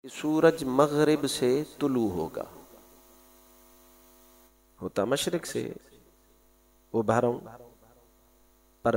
سورج مغرب سے طلوع ہوگا، ہوتا مشرق سے ابھروں پر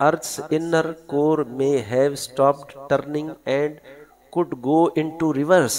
Earth's inner core may have stopped turning and could go into reverse।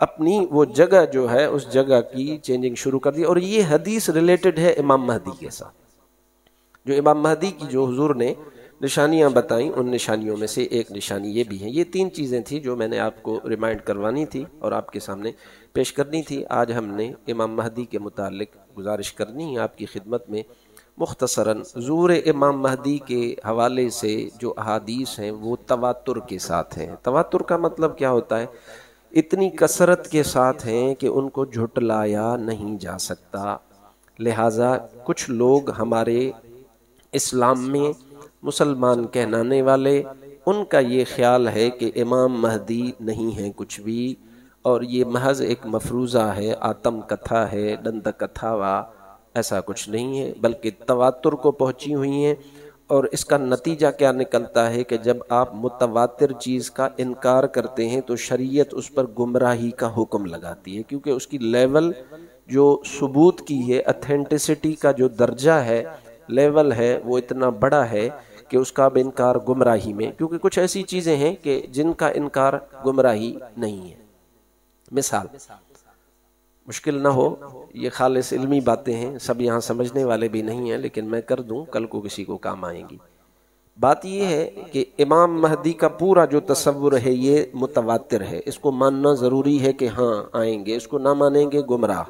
اپنی وہ جگہ جو ہے اس جگہ کی چینجنگ شروع کر دی. اور یہ حدیث ریلیٹڈ ہے امام مہدی کے ساتھ. جو امام مہدی کی جو حضور نے نشانیاں بتائیں ان نشانیوں میں سے ایک نشانی یہ بھی ہیں. یہ 3 چیزیں تھیں جو میں نے آپ کو ریمائنڈ کروانی تھی اور آپ کے سامنے پیش کرنی تھی. آج ہم نے امام مہدی کے متعلق گزارش کرنی ہے آپ کی خدمت میں. مختصراً ظہور امام مہدی کے حوالے سے جو احادیث ہیں وہ تواتر کے ساتھ ہیں. تواتر کا مطلب کیا ہوتا ہے؟ اتنی کثرت کے ساتھ ہیں کہ ان کو جھٹلایا نہیں جا سکتا. لہٰذا کچھ لوگ ہمارے اسلام میں مسلمان کہلانے والے، ان کا یہ خیال ہے کہ امام مہدی نہیں ہے کچھ بھی، اور یہ محض ایک مفروضہ ہے، آتم کتھا ہے، دنت کتھا وا. ایسا کچھ نہیں ہے، بلکہ تواتر کو پہنچی ہوئی ہیں. اور اس کا نتیجہ کیا نکلتا ہے کہ جب آپ متواتر چیز کا انکار کرتے ہیں تو شریعت اس پر گمراہی کا حکم لگاتی ہے، کیونکہ اس کی لیول جو ثبوت کی ہے، اتھینٹسٹی کا جو درجہ ہے، لیول ہے، وہ اتنا بڑا ہے کہ اس کا اب انکار گمراہی میں، کیونکہ کچھ ایسی چیزیں ہیں کہ جن کا انکار گمراہی نہیں ہے. مثال مشکل نہ ہو، یہ خالص علمی باتیں ہیں، سب یہاں سمجھنے والے بھی نہیں ہیں، لیکن میں کر دوں، کل کو کسی کو کام آئیں گی. بات یہ ہے کہ امام مہدی کا پورا جو تصور ہے یہ متواتر ہے. اس کو ماننا ضروری ہے کہ ہاں آئیں گے، اس کو نہ مانیں گے گمراہ.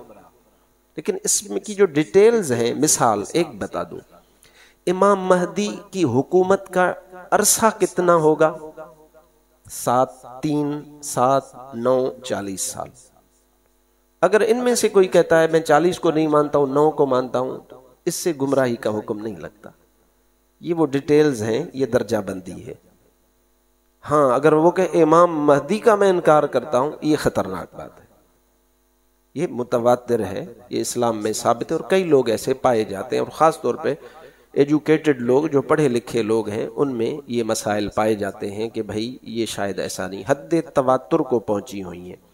لیکن اس میں کی جو ڈیٹیلز ہیں، مثال ایک بتا دوں. امام مہدی کی حکومت کا عرصہ کتنا ہوگا؟ 7 3 7 9 40 سال. اگر ان میں سے کوئی کہتا ہے میں 40 کو نہیں مانتا ہوں، 9 کو مانتا ہوں، تو اس سے گمراہی کا حکم نہیں لگتا. یہ وہ ڈیٹیلز ہیں، یہ درجہ بندی ہے. ہاں اگر وہ کہ امام مہدی کا میں انکار کرتا ہوں، یہ خطرناک بات ہے. یہ متواتر ہے، یہ اسلام میں ثابت ہے، اور کئی لوگ ایسے پائے جاتے ہیں، اور خاص طور پہ ایجوکیٹڈ لوگ، جو پڑھے لکھے لوگ ہیں، ان میں یہ مسائل پائے جاتے ہیں کہ بھائی یہ شاید ایسا نہیں. حد تواتر کو پہنچی ہوئی ہیں،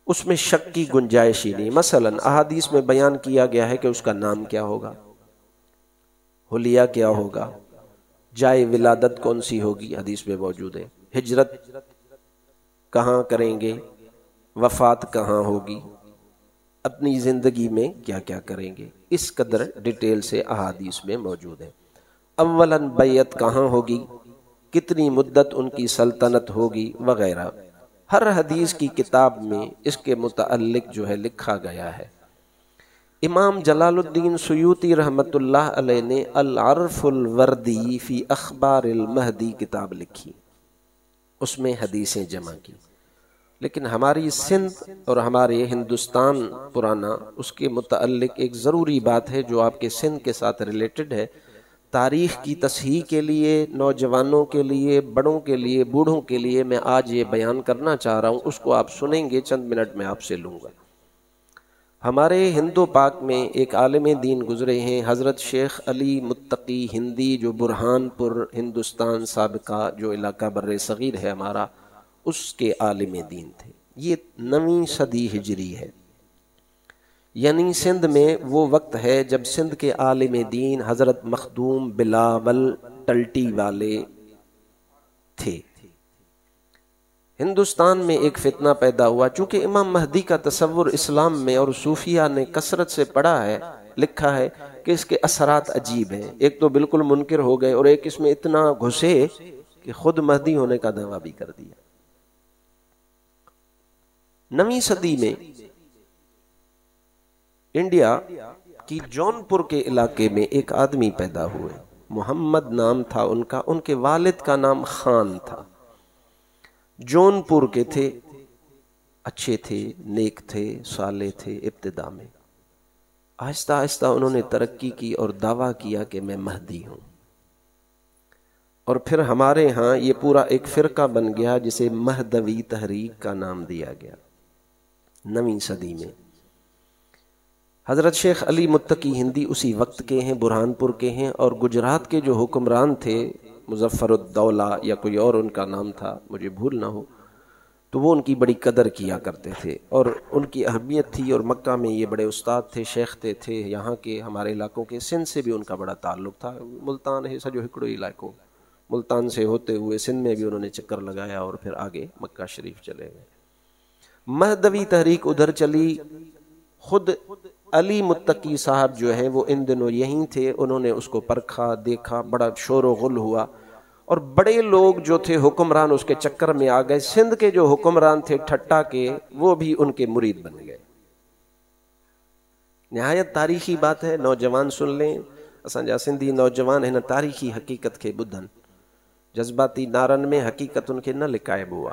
اس میں شک کی گنجائش ہی نہیں. مثلا احادیث میں بیان کیا گیا ہے کہ اس کا نام کیا ہوگا، حلیہ کیا ہوگا، جائے ولادت کون سی ہوگی، حدیث میں موجود ہے. ہجرت کہاں کریں گے، وفات کہاں ہوگی، اپنی زندگی میں کیا کیا کریں گے، اس قدر ڈیٹیل سے احادیث میں موجود ہے. اولاً بیعت کہاں ہوگی، کتنی مدت ان کی سلطنت ہوگی، وغیرہ. ہر حدیث کی کتاب میں اس کے متعلق جو ہے لکھا گیا ہے. امام جلال الدین سیوطی رحمت اللہ علیہ نے العرف الوردی فی اخبار المہدی کتاب لکھی، اس میں حدیثیں جمع کی. لیکن ہماری سندھ اور ہمارے ہندوستان پرانا، اس کے متعلق ایک ضروری بات ہے جو آپ کے سندھ کے ساتھ ریلیٹڈ ہے. تاریخ کی تصحیح کے لیے، نوجوانوں کے لیے، بڑوں کے لیے، بوڑھوں کے لیے میں آج یہ بیان کرنا چاہ رہا ہوں. اس کو آپ سنیں گے، چند منٹ میں آپ سے لوں گا. ہمارے ہندو پاک میں ایک عالم دین گزرے ہیں، حضرت شیخ علی متقی ہندی، جو برہان پور ہندوستان سابقہ جو علاقہ بر صغیر ہے ہمارا، اس کے عالم دین تھے. یہ 9ویں صدی ہجری ہے، یعنی سندھ میں وہ وقت ہے جب سندھ کے عالم دین حضرت مخدوم بلاول ٹلٹی والے تھے. ہندوستان میں ایک فتنہ پیدا ہوا، چونکہ امام مہدی کا تصور اسلام میں اور صوفیہ نے کثرت سے پڑھا ہے، لکھا ہے کہ اس کے اثرات عجیب ہیں. ایک تو بالکل منکر ہو گئے، اور ایک اس میں اتنا گھسے کہ خود مہدی ہونے کا دعویٰ بھی کر دیا. 9ویں صدی میں انڈیا کی جون پور کے علاقے میں ایک آدمی پیدا ہوئے، محمد نام تھا ان کا. ان کے والد کا نام خان تھا. جون پور کے تھے، اچھے تھے، نیک تھے، صالح تھے. ابتدا میں آہستہ آہستہ انہوں نے ترقی کی اور دعویٰ کیا کہ میں مہدی ہوں. اور پھر ہمارے ہاں یہ پورا ایک فرقہ بن گیا جسے مہدوی تحریک کا نام دیا گیا 9ویں صدی میں. حضرت شیخ علی متقی ہندی اسی وقت کے ہیں، برہان پور کے ہیں. اور گجرات کے جو حکمران تھے، مظفر الدولہ یا کوئی اور ان کا نام تھا، مجھے بھول نہ ہو، تو وہ ان کی بڑی قدر کیا کرتے تھے اور ان کی اہمیت تھی. اور مکہ میں یہ بڑے استاد تھے، شیخ تھے. یہاں کے ہمارے علاقوں کے سندھ سے بھی ان کا بڑا تعلق تھا. ملتان ہے سجو ہکڑو علاقوں، ملتان سے ہوتے ہوئے سندھ میں بھی انہوں نے چکر لگایا اور پھر آگے مکہ شریف چلے گئے. مہدوی تحریک ادھر چلی، خود علی متقی صاحب جو ہیں وہ ان دنوں یہیں تھے، انہوں نے اس کو پرکھا، دیکھا، بڑا شور و غل ہوا، اور بڑے لوگ جو تھے حکمران اس کے چکر میں آ گئے۔ سندھ کے جو حکمران تھے ٹھٹا کے، وہ بھی ان کے مرید بن گئے۔ نہایت تاریخی بات ہے، نوجوان سن لیں، اسانجا سندھی نوجوان ہن تاریخی حقیقت کے بدھن، جذباتی نارن میں حقیقت ان کے نہ لکائب ہوا،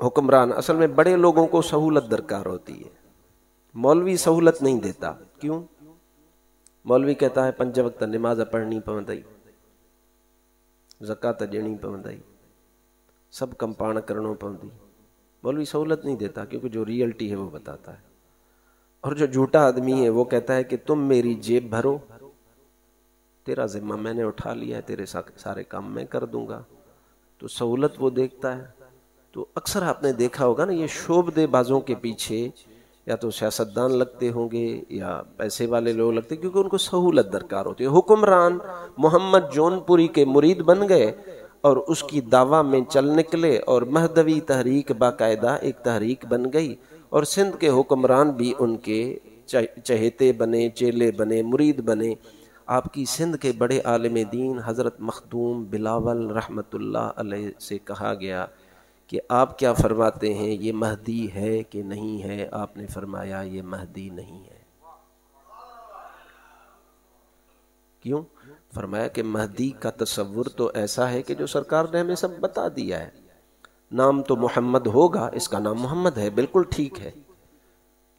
حکمران اصل میں بڑے لوگوں کو سہولت درکار ہوتی ہے، مولوی سہولت نہیں دیتا۔ کیوں؟ مولوی کہتا ہے 5 وقت نماز پڑھنی پوندئی، زکات ڈینی پوندئی، سب کم پان کرنو پوندی۔ مولوی سہولت نہیں دیتا کیونکہ جو ریئلٹی ہے وہ بتاتا ہے، اور جو جھوٹا آدمی ہے وہ کہتا ہے کہ تم میری جیب بھرو، تیرا ذمہ میں نے اٹھا لیا ہے، تیرے سارے کام میں کر دوں گا، تو سہولت وہ دیکھتا ہے۔ تو اکثر آپ نے دیکھا ہوگا نا، یہ شعبدے بازوں کے پیچھے یا تو سیاستدان لگتے ہوں گے یا پیسے والے لوگ لگتے، کیونکہ ان کو سہولت درکار ہوتی ہے۔ حکمران محمد جون پوری کے مرید بن گئے اور اس کی دعویٰ میں چل نکلے، اور مہدوی تحریک باقاعدہ ایک تحریک بن گئی، اور سندھ کے حکمران بھی ان کے چہیتے بنے، چیلے بنے، مرید بنے۔ آپ کی سندھ کے بڑے عالم دین حضرت مخدوم بلاول رحمت اللہ علیہ سے کہا گیا کہ آپ کیا فرماتے ہیں، یہ مہدی ہے کہ نہیں ہے؟ آپ نے فرمایا یہ مہدی نہیں ہے۔ کیوں؟ فرمایا کہ مہدی کا تصور تو ایسا ہے کہ جو سرکار نے ہمیں سب بتا دیا ہے، نام تو محمد ہوگا، اس کا نام محمد ہے، بالکل ٹھیک ہے،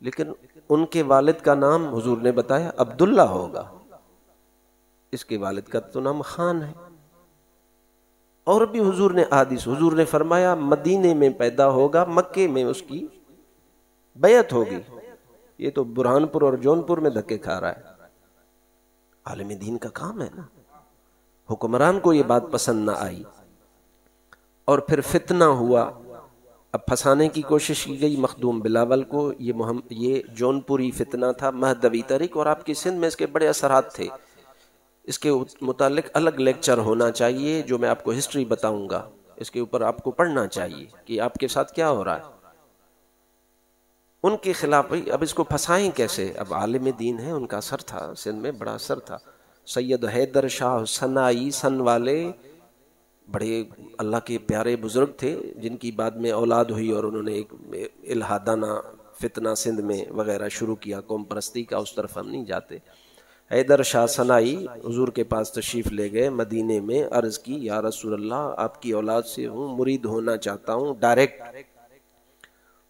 لیکن ان کے والد کا نام حضور نے بتایا عبداللہ ہوگا، اس کے والد کا تو نام خان ہے۔ اور بھی حضور نے حدیث، حضور نے فرمایا مدینے میں پیدا ہوگا، مکے میں اس کی بیعت ہوگی۔ یہ تو برہان پور اور جون پور میں دھکے کھا رہا ہے، عالم دین کا کام ہے نا۔ حکمران کو یہ بات پسند نہ آئی، اور پھر فتنہ ہوا، اب پھنسانے کی کوشش کی گئی مخدوم بلاول کو۔ یہ جون پوری فتنہ تھا، مہدوی تحریک، اور آپ کی سندھ میں اس کے بڑے اثرات تھے۔ اس کے متعلق الگ لیکچر ہونا چاہیے، جو میں آپ کو ہسٹری بتاؤں گا، اس کے اوپر آپ کو پڑھنا چاہیے کہ آپ کے ساتھ کیا ہو رہا ہے۔ ان کے خلاف اب اس کو پھنسائیں کیسے؟ اب عالم دین ہے، ان کا اثر تھا سندھ میں، بڑا اثر تھا۔ سید حیدر شاہ سنائی سن والے بڑے اللہ کے پیارے بزرگ تھے، جن کی بعد میں اولاد ہوئی، اور انہوں نے ایک الہادانہ فتنہ سندھ میں وغیرہ شروع کیا، قوم پرستی کا، اس طرف ہم نہیں جاتے۔ حیدر شاہ سنائی حضور کے پاس تشریف لے گئے مدینے میں، عرض کی یا رسول اللہ آپ کی اولاد سے ہوں، مرید ہونا چاہتا ہوں ڈائریکٹ۔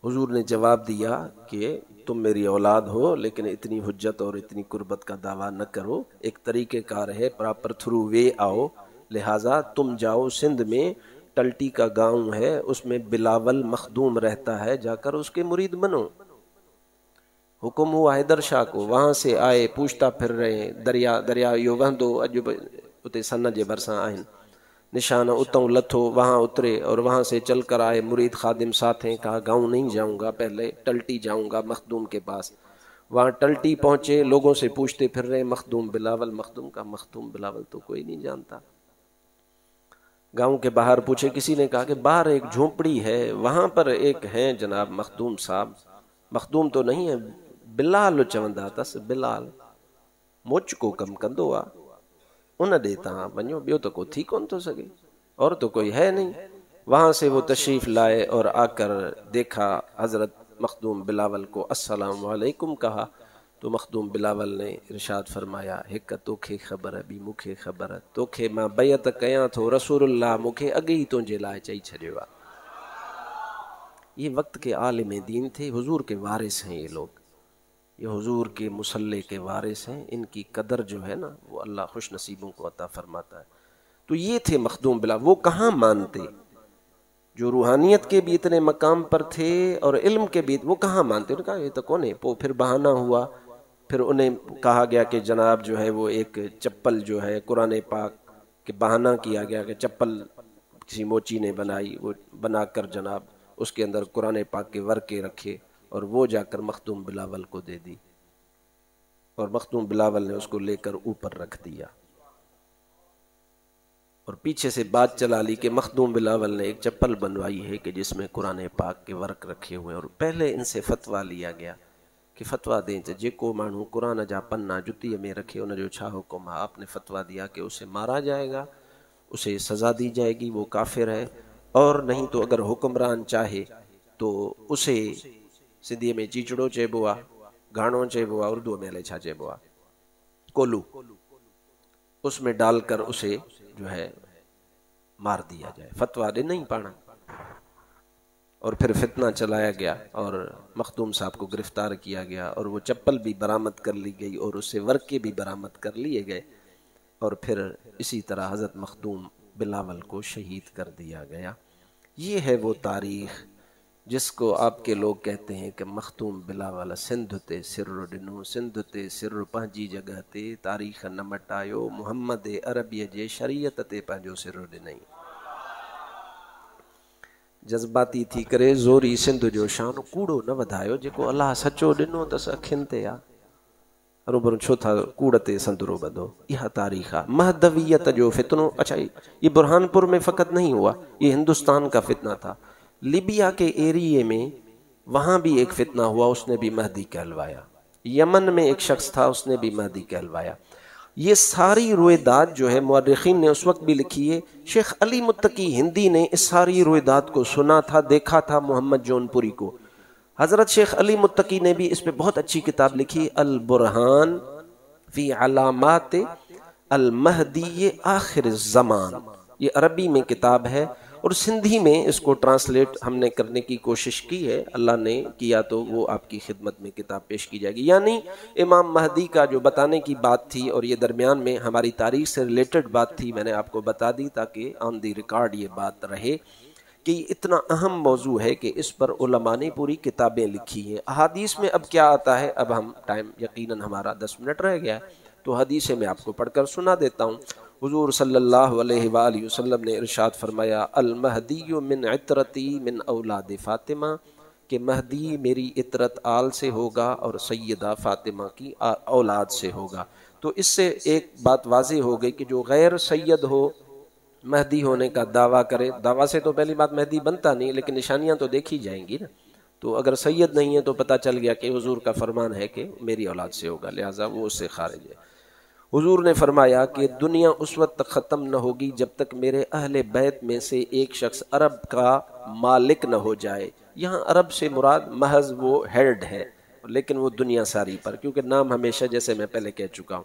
حضور نے جواب دیا کہ تم میری اولاد ہو، لیکن اتنی حجت اور اتنی قربت کا دعویٰ نہ کرو، ایک طریقہ کار ہے، پراپر تھرو وے آؤ، لہٰذا تم جاؤ سندھ میں ٹلٹی کا گاؤں ہے، اس میں بلاول مخدوم رہتا ہے، جا کر اس کے مرید بنو۔ حکم ہوا حیدر شاہ کو، وہاں سے آئے، پوچھتا پھر رہے، دریا یو وہندو اجو اتے سن جے برساں آہن، نشانہ اتوں لتھو، وہاں اترے اور وہاں سے چل کر آئے، مرید خادم ساتھ ہیں، کہا گاؤں نہیں جاؤں گا، پہلے ٹلٹی جاؤں گا مخدوم کے پاس۔ وہاں ٹلٹی پہنچے، لوگوں سے پوچھتے پھر رہے مخدوم بلاول، مخدوم کا مخدوم بلاول تو کوئی نہیں جانتا۔ گاؤں کے باہر پوچھے، کسی نے کہا کہ باہر ایک جھونپڑی ہے، وہاں پر ایک ہیں جناب مخدوم صاحب، مخدوم تو نہیں ہے، بلال چوندا تس، بلال مچ کو کم کندو آ، ان دے تاں ونجو، بیو تو کو تھی کون تو سگے، اور تو کوئی ہے نہیں۔ وہاں سے وہ تشریف لائے اور آ کر دیکھا حضرت مخدوم بلاول کو، السلام علیکم کہا، تو مخدوم بلاول نے ارشاد فرمایا، ہک توکھے خبر ہے بھی مکھے خبر ہے، توکھے ماں بیعت کیاں تھو رسول اللہ مکھے اگے ہی تنجے لائے چئی چھڈیو آ۔ یہ وقت کے عالم دین تھے، حضور کے وارث ہیں یہ لوگ، یہ حضور کے مصلی کے وارث ہیں، ان کی قدر جو ہے نا وہ اللہ خوش نصیبوں کو عطا فرماتا ہے۔ تو یہ تھے مخدوم بلاول، وہ کہاں مانتے، جو روحانیت کے بھی اتنے مقام پر تھے اور علم کے بھی، وہ کہاں مانتے، انہوں نے کہا یہ تو کون ہے، پھر بہانہ ہوا، پھر انہیں کہا گیا کہ جناب جو ہے وہ ایک چپل جو ہے قرآن پاک کے بہانہ کیا گیا کہ چپل کسی موچی نے بنائی، وہ بنا کر جناب اس کے اندر قرآن پاک کے ورقے رکھے، اور وہ جا کر مخدوم بلاول کو دے دی، اور مخدوم بلاول نے اس کو لے کر اوپر رکھ دیا، اور پیچھے سے بات چلا لی کہ مخدوم بلاول نے ایک چپل بنوائی ہے کہ جس میں قرآن پاک کے ورق رکھے ہوئے ہیں، اور پہلے ان سے فتویٰ لیا گیا کہ فتویٰ دیں جیکو مانو قرآن جا پنا جتی میں رکھے ان جو چھا حکم ہے۔ آپ نے فتویٰ دیا کہ اسے مارا جائے گا، اسے سزا دی جائے گی، وہ کافر ہے، اور نہیں تو اگر حکمران چاہے تو اسے سندھی میں چیچڑو چیبو آ، گھاڑو چیبو آ، اردو میں لے چھا چیبو آ، کولو، اس میں ڈال کر اسے جو ہے مار دیا جائے۔ فتویٰ دے نہیں پانا، اور پھر فتنہ چلایا گیا اور مخدوم صاحب کو گرفتار کیا گیا، اور وہ چپل بھی برآمد کر لی گئی اور اس سے ورقے بھی برآمد کر لیے گئے، اور پھر اسی طرح حضرت مخدوم بلاول کو شہید کر دیا گیا۔ یہ ہے وہ تاریخ جس کو آپ کے لوگ کہتے ہیں کہ مخدوم بلاول سندھ تے سر ڈنو، سندھ تے سر پنجی جگہ تے تاریخ نہ مٹایو، محمد عربی جے شریعت تے پنجو سر ڈنئی۔ جذباتی تھی کرے زوری سندھ جو شان کوڑو نہ ودھايو، جيڪو اللہ سچو ڏنو تس اکين تے آ، روبرو چھو تھا کوڑ تے سندرو بدو۔ یہ تاریخ ہے مہدویت جو فتنو۔ اچھا یہ برہان پور میں فقط نہیں ہوا، یہ ہندوستان کا فتنہ تھا۔ لیبیا کے ایریے میں وہاں بھی ایک فتنہ ہوا، اس نے بھی مہدی کہلوایا۔ یمن میں ایک شخص تھا، اس نے بھی مہدی کہلوایا۔ یہ ساری رویداد جو ہے مورخین نے اس وقت بھی لکھی ہے۔ شیخ علی متقی ہندی نے اس ساری رویداد کو سنا تھا، دیکھا تھا محمد جون پوری کو۔ حضرت شیخ علی متقی نے بھی اس پہ بہت اچھی کتاب لکھی، البرہان فی علامات المہدی آخر الزمان۔ یہ عربی میں کتاب ہے اور سندھی میں اس کو ٹرانسلیٹ ہم نے کرنے کی کوشش کی ہے، اللہ نے کیا تو وہ آپ کی خدمت میں کتاب پیش کی جائے گی۔ یعنی امام مہدی کا جو بتانے کی بات تھی، اور یہ درمیان میں ہماری تاریخ سے ریلیٹڈ بات تھی، میں نے آپ کو بتا دی تاکہ آن دی ریکارڈ یہ بات رہے کہ یہ اتنا اہم موضوع ہے کہ اس پر علماء نے پوری کتابیں لکھی ہیں۔ احادیث میں اب کیا آتا ہے، اب ہم ٹائم یقیناً ہمارا 10 منٹ رہ گیا ہے تو حدیث میں آپ کو پڑھ کر سنا دیتا ہوں۔ حضور صلی اللہ علیہ وآلہ وسلم نے ارشاد فرمایا، المہدی من عطرتی من اولاد فاطمہ، کہ مہدی میری عطرت آل سے ہوگا اور سیدہ فاطمہ کی اولاد سے ہوگا۔ تو اس سے ایک بات واضح ہو گئی کہ جو غیر سید ہو مہدی ہونے کا دعویٰ کرے، دعویٰ سے تو پہلی بات مہدی بنتا نہیں، لیکن نشانیاں تو دیکھی جائیں گی نا، تو اگر سید نہیں ہے تو پتہ چل گیا کہ حضور کا فرمان ہے کہ میری اولاد سے ہوگا، لہٰذا وہ اس سے خارج ہے۔ حضور نے فرمایا کہ دنیا اس وقت تک ختم نہ ہوگی جب تک میرے اہل بیت میں سے ایک شخص عرب کا مالک نہ ہو جائے۔ یہاں عرب سے مراد محض وہ ہیڈ ہے، لیکن وہ دنیا ساری پر، کیونکہ نام ہمیشہ جیسے میں پہلے کہہ چکا ہوں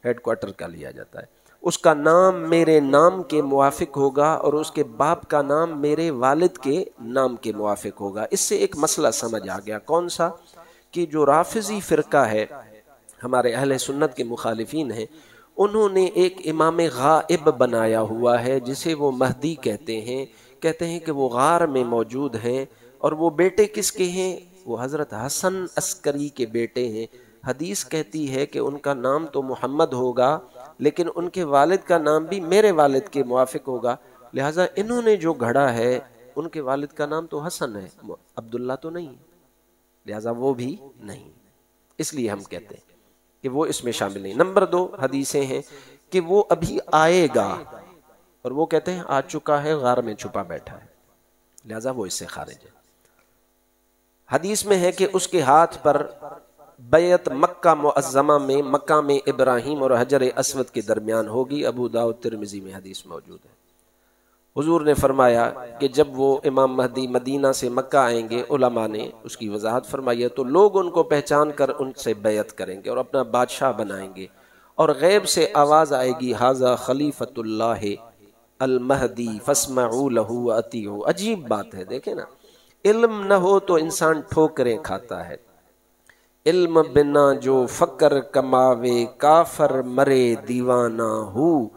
ہیڈ کوارٹر کا لیا جاتا ہے۔ اس کا نام میرے نام کے موافق ہوگا اور اس کے باپ کا نام میرے والد کے نام کے موافق ہوگا۔ اس سے ایک مسئلہ سمجھ آ گیا، کون سا؟ کہ جو رافضی فرقہ ہے، ہمارے اہل سنت کے مخالفین ہیں، انہوں نے ایک امام غائب بنایا ہوا ہے جسے وہ مہدی کہتے ہیں کہ وہ غار میں موجود ہیں، اور وہ بیٹے کس کے ہیں؟ وہ حضرت حسن عسکری کے بیٹے ہیں۔ حدیث کہتی ہے کہ ان کا نام تو محمد ہوگا لیکن ان کے والد کا نام بھی میرے والد کے موافق ہوگا، لہٰذا انہوں نے جو گھڑا ہے ان کے والد کا نام تو حسن ہے، عبداللہ تو نہیں، لہٰذا وہ بھی نہیں، اس لیے ہم کہتے ہیں کہ وہ اس میں شامل نہیں۔ نمبر 2 حدیثیں ہیں کہ وہ ابھی آئے گا، اور وہ کہتے ہیں آ چکا ہے، غار میں چھپا بیٹھا ہے، لہٰذا وہ اس سے خارج ہے۔ حدیث میں ہے کہ اس کے ہاتھ پر بیعت مکہ معظمہ میں مقام ابراہیم اور حجر اسود کے درمیان ہوگی، ابو داؤد ترمذی میں حدیث موجود ہے۔ حضور نے فرمایا کہ جب وہ امام مہدی مدینہ سے مکہ آئیں گے، علماء نے اس کی وضاحت فرمائی ہے، تو لوگ ان کو پہچان کر ان سے بیعت کریں گے اور اپنا بادشاہ بنائیں گے، اور غیب سے آواز آئے گی، ھذا خلیفۃ اللہ المہدی فاسمعوا لہ واطیعوا۔ عجیب بات ہے، دیکھیں نا، علم نہ ہو تو انسان ٹھوکریں کھاتا ہے، علم بنا جو فقر کماوے کافر مرے دیوانہ ہو۔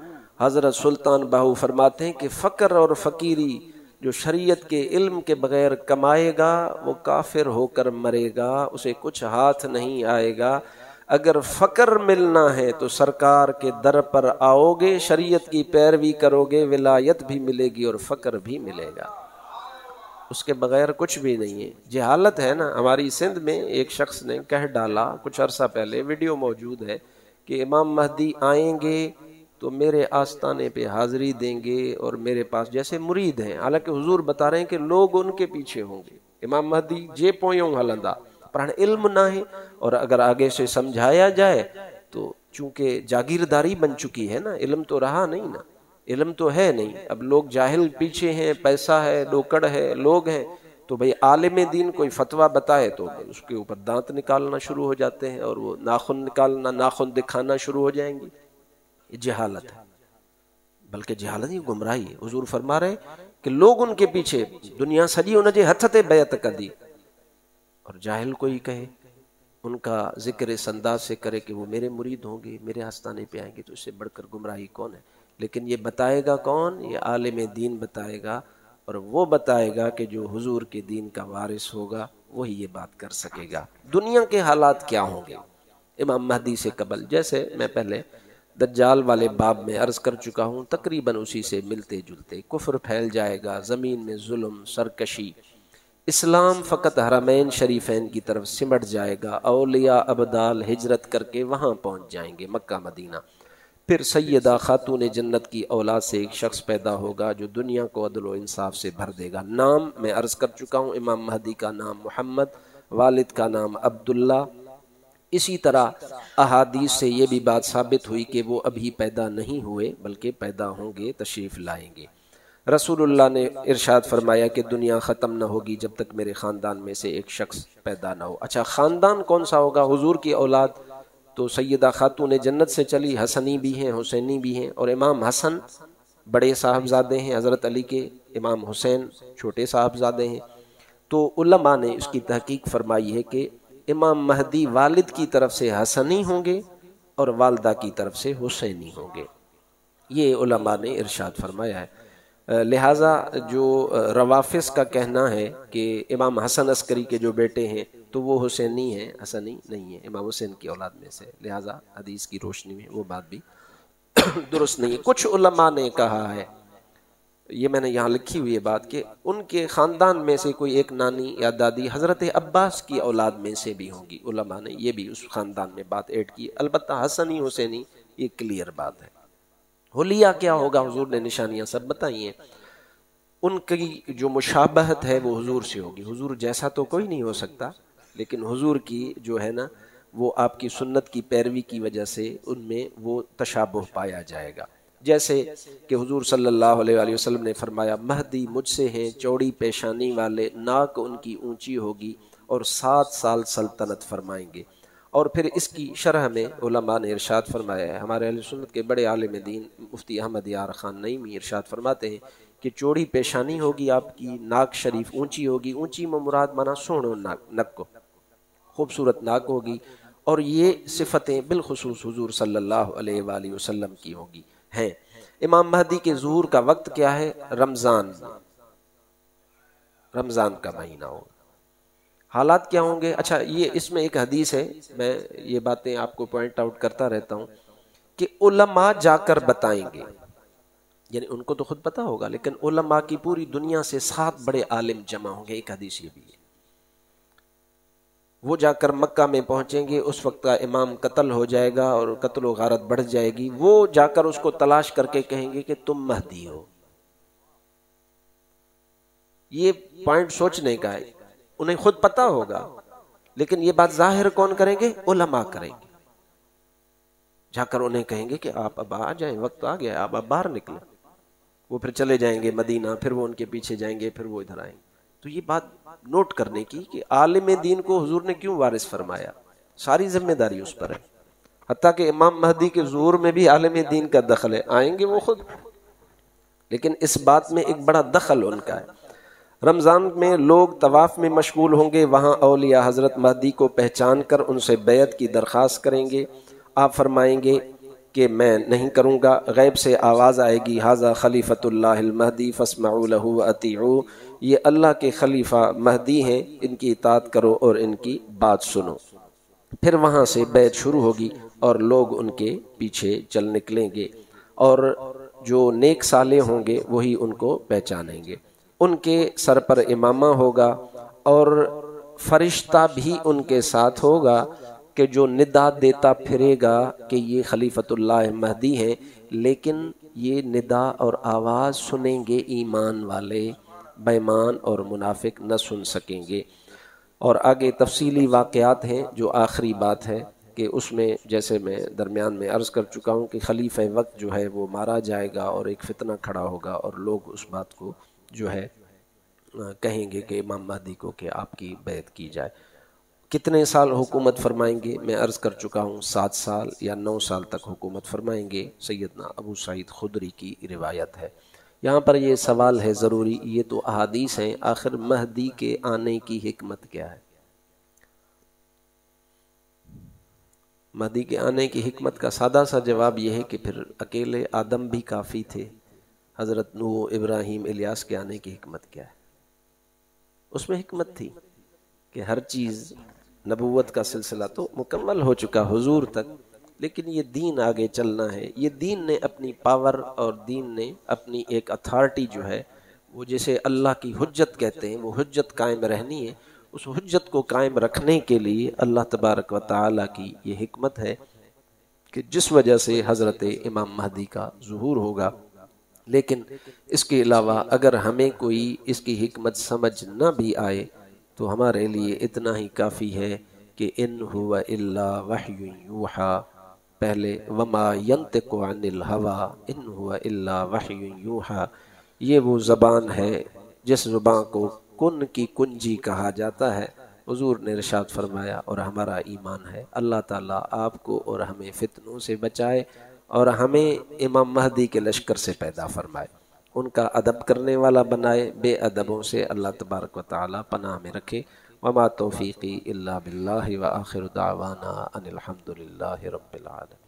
حضرت سلطان باہو فرماتے ہیں کہ فقر اور فقیری جو شریعت کے علم کے بغیر کمائے گا وہ کافر ہو کر مرے گا، اسے کچھ ہاتھ نہیں آئے گا۔ اگر فقر ملنا ہے تو سرکار کے در پر آؤ گے، شریعت کی پیروی کرو گے، ولایت بھی ملے گی اور فقر بھی ملے گا، اس کے بغیر کچھ بھی نہیں ہے۔ جہالت ہے نا۔ ہماری سندھ میں ایک شخص نے کہہ ڈالا کچھ عرصہ پہلے، ویڈیو موجود ہے، کہ امام مہدی آئیں گے تو میرے آستانے پہ حاضری دیں گے اور میرے پاس جیسے مرید ہیں، حالانکہ حضور بتا رہے ہیں کہ لوگ ان کے پیچھے ہوں گے، امام مہدی جے پویوں ہلندا، پر علم نہ ہے، اور اگر آگے سے سمجھایا جائے تو چونکہ جاگیرداری بن چکی ہے نا، علم تو رہا نہیں نا، علم تو ہے نہیں، اب لوگ جاہل پیچھے ہیں، پیسہ ہے، ڈوکڑ ہے، لوگ ہیں، تو بھئی عالم دین کوئی فتویٰ بتائے تو اس کے اوپر دانت نکالنا شروع ہو جاتے ہیں، اور وہ ناخن نکالنا، ناخن دکھانا شروع ہو جائیں گے. یہ جہالت ہے، بلکہ جہالت ہی گمراہی ہے. حضور فرما رہے کہ لوگ ان کے پیچھے، دنیا سجی ان جے ہتھ تے بیعت کدی، اور جاہل کوئی کہے، ان کا ذکر اس انداز سے کرے کہ وہ میرے مرید ہوں گے، میرے آستانے پہ آئیں گے، تو اس سے بڑھ کر گمراہی کون ہے؟ لیکن یہ بتائے گا کون؟ یہ عالم دین بتائے گا، اور وہ بتائے گا کہ جو حضور کے دین کا وارث ہوگا وہی یہ بات کر سکے گا. دنیا کے حالات کیا ہوں گے امام مہدی سے قبل؟ جیسے میں پہلے دجال والے باب میں عرض کر چکا ہوں، تقریباً اسی سے ملتے جلتے. کفر پھیل جائے گا، زمین میں ظلم، سرکشی، اسلام فقط حرمین شریفین کی طرف سمٹ جائے گا، اولیاء ابدال ہجرت کر کے وہاں پہنچ جائیں گے، مکہ مدینہ. پھر سیدہ خاتون جنت کی اولاد سے ایک شخص پیدا ہوگا جو دنیا کو عدل و انصاف سے بھر دے گا. نام میں عرض کر چکا ہوں، امام مہدی کا نام محمد، والد کا نام عبداللہ. اسی طرح احادیث سے یہ بھی بات ثابت ہوئی کہ وہ ابھی پیدا نہیں ہوئے بلکہ پیدا ہوں گے، تشریف لائیں گے. رسول اللہ نے ارشاد فرمایا کہ دنیا ختم نہ ہوگی جب تک میرے خاندان میں سے ایک شخص پیدا نہ ہو. اچھا، خاندان کون سا ہوگا؟ حضور کی اولاد تو سیدہ خاتون جنت سے چلی، حسنی بھی ہیں، حسینی بھی ہیں، اور امام حسن بڑے صاحبزادے ہیں حضرت علی کے، امام حسین چھوٹے صاحبزادے ہیں. تو علماء نے اس کی تحقیق فرمائی ہے کہ امام مہدی والد کی طرف سے حسنی ہوں گے اور والدہ کی طرف سے حسینی ہوں گے، یہ علماء نے ارشاد فرمایا ہے. لہٰذا جو روافظ کا کہنا ہے کہ امام حسن عسکری کے جو بیٹے ہیں تو وہ حسینی ہیں، حسنی نہیں ہے، امام حسین کی اولاد میں سے، لہٰذا حدیث کی روشنی میں وہ بات بھی درست نہیں ہے. کچھ علماء نے کہا ہے، یہ میں نے یہاں لکھی ہوئی ہے بات، کہ ان کے خاندان میں سے کوئی ایک نانی یا دادی حضرت عباس کی اولاد میں سے بھی ہوں گی. علماء نے یہ بھی اس خاندان میں بات ایڈ کی. البتہ حسنی حسینی یہ کلیئر بات ہے. حلیہ کیا ہوگا؟ حضور نے نشانیاں سب بتائی ہیں. ان کی جو مشابہت ہے وہ حضور سے ہوگی. حضور جیسا تو کوئی نہیں ہو سکتا، لیکن حضور کی جو ہے نا وہ آپ کی سنت کی پیروی کی وجہ سے ان میں وہ تشابہ پایا جائے گا. جیسے کہ حضور صلی اللہ علیہ وآلہ وسلم نے فرمایا، مہدی مجھ سے ہیں، چوڑی پیشانی والے، ناک ان کی اونچی ہوگی اور 7 سال سلطنت فرمائیں گے. اور پھر اس کی شرح میں علماء نے ارشاد فرمایا ہے، ہمارے اہل سنت کے بڑے عالم دین مفتی احمد یار خان نعیمی ارشاد فرماتے ہیں کہ چوڑی پیشانی ہوگی آپ کی، ناک شریف اونچی ہوگی. اونچی میں مراد مانا سوڑو نک کو، خوبصورت ناک ہوگی، اور یہ صفتیں بالخصوص حضور صلی اللہ علیہ وآلہ وسلم کی ہوگی ہیں. امام مہدی کے ظہور کا وقت کیا ہے؟ رمضان کا مہینہ ہوگا. حالات کیا ہوں گے؟ اچھا، یہ اس میں ایک حدیث ہے، میں یہ باتیں آپ کو پوائنٹ آؤٹ کرتا رہتا ہوں کہ علماء جا کر بتائیں گے، یعنی ان کو تو خود پتا ہوگا، لیکن علماء کی پوری دنیا سے 7 بڑے عالم جمع ہوں گے. ایک حدیث یہ بھی ہے، وہ جا کر مکہ میں پہنچیں گے. اس وقت کا امام قتل ہو جائے گا اور قتل و غارت بڑھ جائے گی. وہ جا کر اس کو تلاش کر کے کہیں گے کہ تم مہدی ہو. یہ پوائنٹ سوچنے کا ہے، انہیں خود پتا ہوگا، لیکن یہ بات ظاہر کون کریں گے؟ علماء کریں گے. جا کر انہیں کہیں گے کہ آپ اب آ جائیں، وقت آ گیا، آپ اب باہر نکلیں. وہ پھر چلے جائیں گے مدینہ، پھر وہ ان کے پیچھے جائیں گے، پھر وہ ادھر آئیں گے. تو یہ بات نوٹ کرنے کی کہ عالم دین کو حضور نے کیوں وارث فرمایا، ساری ذمہ داری اس پر ہے. حتیٰ کہ امام مہدی کے ظہور میں بھی عالم دین کا دخل ہے، آئیں گے وہ خود، لیکن اس بات میں ایک بڑا دخل ان کا ہے. رمضان میں لوگ طواف میں مشغول ہوں گے، وہاں اولیاء حضرت مہدی کو پہچان کر ان سے بیعت کی درخواست کریں گے. آپ فرمائیں گے کہ میں نہیں کروں گا. غیب سے آواز آئے گی، ھذا خلیفۃ اللہ المہدی فاسمعوا لہ واطیعوا، یہ اللہ کے خلیفہ مہدی ہیں، ان کی اطاعت کرو اور ان کی بات سنو. پھر وہاں سے بیعت شروع ہوگی اور لوگ ان کے پیچھے چل نکلیں گے، اور جو نیک صالح ہوں گے وہی ان کو پہچانیں گے. ان کے سر پر امامہ ہوگا اور فرشتہ بھی ان کے ساتھ ہوگا. کہ جو ندا دیتا پھرے گا کہ یہ خلیفۃ اللہ مہدی ہیں، لیکن یہ ندا اور آواز سنیں گے ایمان والے، بے ایمان اور منافق نہ سن سکیں گے۔ اور آگے تفصیلی واقعات ہیں، جو آخری بات ہے کہ اس میں جیسے میں درمیان میں عرض کر چکا ہوں کہ خلیفہ وقت جو ہے وہ مارا جائے گا اور ایک فتنہ کھڑا ہوگا، اور لوگ اس بات کو جو ہے کہیں گے کہ امام مہدی کو کہ آپ کی بیعت کی جائے۔ کتنے سال حکومت فرمائیں گے؟ میں عرض کر چکا ہوں 7 سال یا 9 سال تک حکومت فرمائیں گے، سیدنا ابو سعید خدری کی روایت ہے۔ یہاں پر یہ سوال ہے ضروری، یہ تو احادیث ہیں، آخر مہدی کے آنے کی حکمت کیا ہے؟ مہدی کے آنے کی حکمت کا سادہ سا جواب یہ ہے کہ پھر اکیلے آدم بھی کافی تھے، حضرت نوح، ابراہیم، الیاس کے آنے کی حکمت کیا ہے؟ اس میں حکمت تھی کہ ہر چیز، نبوت کا سلسلہ تو مکمل ہو چکا حضور تک، لیکن یہ دین آگے چلنا ہے۔ یہ دین نے اپنی پاور اور دین نے اپنی ایک اتھارٹی جو ہے وہ جسے اللہ کی حجت کہتے ہیں، وہ حجت قائم رہنی ہے۔ اس حجت کو قائم رکھنے کے لیے اللہ تبارک و تعالیٰ کی یہ حکمت ہے کہ جس وجہ سے حضرت امام مہدی کا ظہور ہوگا۔ لیکن اس کے علاوہ اگر ہمیں کوئی اس کی حکمت سمجھ نہ بھی آئے تو ہمارے لیے اتنا ہی کافی ہے کہ ان ہوا الا وحی یوحا، پہلے وما ینطق عن الہوا ان ہوا الا وحی یوحا، یہ وہ زبان ہے جس زبان کو کن کی کنجی کہا جاتا ہے۔ حضور نے ارشاد فرمایا اور ہمارا ایمان ہے، اللہ تعالیٰ آپ کو اور ہمیں فتنوں سے بچائے اور ہمیں امام مہدی کے لشکر سے پیدا فرمائے، ان کا ادب کرنے والا بنائے، بے ادبوں سے اللہ تبارک و تعالیٰ پناہ میں رکھے۔ وما توفیقی الا باللہ وآخر دعوانا ان الحمد للہ رب العالمین۔